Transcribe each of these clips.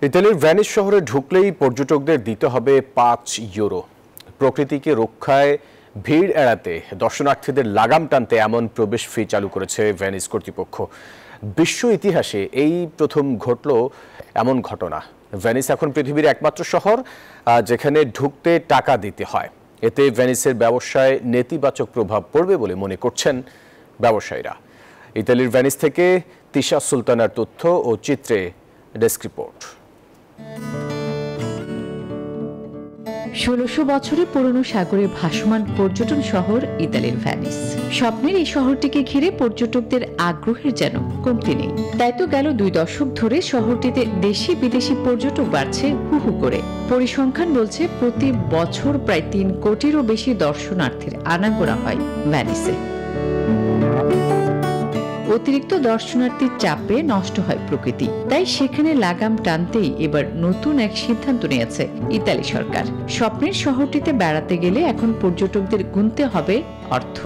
ইতালির ভেনিস শহরে ঢুকলেই পর্যটকদের দিতে হবে 5 ইউরো। প্রকৃতিকে রক্ষায় ভিড় এড়াতে দর্শনার্থীদের লাগাম টানতে এমন প্রবেশ ফি চালু করেছে ভেনিস কর্তৃপক্ষ। বিশ্ব ইতিহাসে এই প্রথম ঘটল এমন ঘটনা। ভেনিস এখন পৃথিবীর একমাত্র শহর যেখানে ঢুকতে টাকা দিতে হয়। এতে ভেনিসের ব্যবসায় নেতিবাচক প্রভাব পড়বে বলে মনে করছেন ব্যবসায়ীরা। ইতালির ভেনিস থেকে তিশা সুলতানার তথ্য ও চিত্রে ডেস্ক রিপোর্ট। ১৬০০ বছরের পুরনো সাগরে ভাসমান পর্যটন শহর ইতালির ভেনিস। স্বপ্নের এই শহরটিকে ঘিরে পর্যটকদের আগ্রহের যেন কমতি নেই। তাই তো গেল 2 দশক ধরে শহরটিতে দেশি বিদেশি পর্যটক বাড়ছে হু হু করে। পরিসংখ্যান বলছে প্রতি বছর প্রায় 3 কোটিরও বেশি দর্শনার্থীর আনাগোনা হয় ভেনিসে। অতিরিক্ত দর্শনার্থীর চাপে নষ্ট হয় প্রকৃতি, তাই সেখানে লাগাম টানতেই এবার নতুন এক সিদ্ধান্ত নিয়েছে ইতালি সরকার। স্বপ্নের শহরটিতে বেড়াতে গেলে এখন পর্যটকদের গুনতে হবে অর্থ।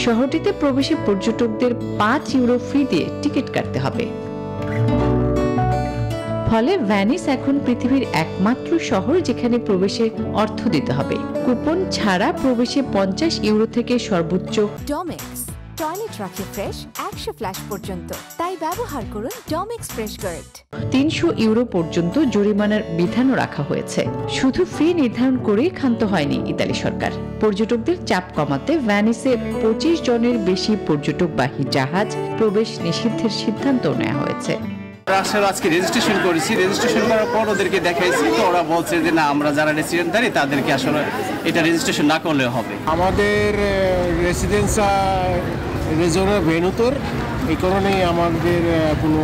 শহরটিতে প্রবেশে পর্যটকদের 5 ইউরো ফি দিয়ে টিকিট কাটতে হবে। ফলে ভেনিস এখন পৃথিবীর একমাত্র শহর যেখানে প্রবেশে অর্থ দিতে হবে। কুপন ছাড়া প্রবেশে 50 ইউরো থেকে সর্বোচ্চ ডমেক্স টয়লেট রাখে ফ্রেশ 100 ফ্ল্যাশ পর্যন্ত, তাই ব্যবহার করুন ডমেক্স ফ্রেশ গার্ড। 300 ইউরো পর্যন্ত জরিমানার বিধানও রাখা হয়েছে। শুধু ফি নির্ধারণ করেই ক্ষান্ত হয়নি ইতালি সরকার। পর্যটকদের চাপ কমাতে ভেনিসে 25 জনের বেশি পর্যটকবাহী জাহাজ প্রবেশ নিষিদ্ধের সিদ্ধান্ত নেওয়া হয়েছে। আজকে রেজিস্ট্রেশন করেছি, রেজিস্ট্রেশন করার পর ওদেরকে দেখাইছি, তো ওরা বলছে যে না, আমরা যারা রেসিডেন্টধারী তাদেরকে আসলে এটা রেজিস্ট্রেশন না করলে হবে। আমাদের রেসিডেন্স রেজনের ভেনুতর, এই কারণেই আমাদের কোনো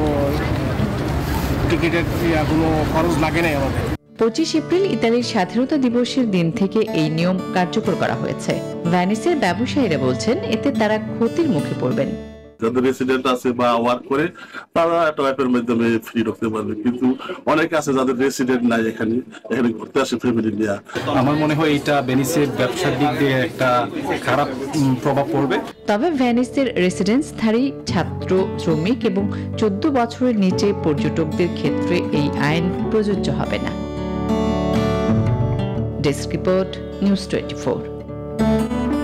টিকিটের কোনো খরচ লাগে নাই আমাদের। 25 এপ্রিল ইতালির স্বাধীনতা দিবসের দিন থেকে এই নিয়ম কার্যকর করা হয়েছে। ভেনিসের ব্যবসায়ীরা বলছেন এতে তারা ক্ষতির মুখে পড়বেন। যাদের রেসিডেন্ট আছে বা ওয়ার্ক করে তারা একটা অ্যাপের মাধ্যমে ফ্রি ঢুকতে পারবে, কিন্তু অনেকে আছে যাদের রেসিডেন্ট নাই, এখানে ঘুরতে আসে ফ্যামিলি নিয়ে। আমার মনে হয় এটা ভেনিসের ব্যবসার দিক দিয়ে একটা খারাপ প্রভাব পড়বে। তবে ভেনিসের রেসিডেন্সধারী ছাত্র, শ্রমিক এবং 14 বছরের নিচে পর্যটকদের ক্ষেত্রে এই আইন প্রযোজ্য হবে না। Desk report, news 24।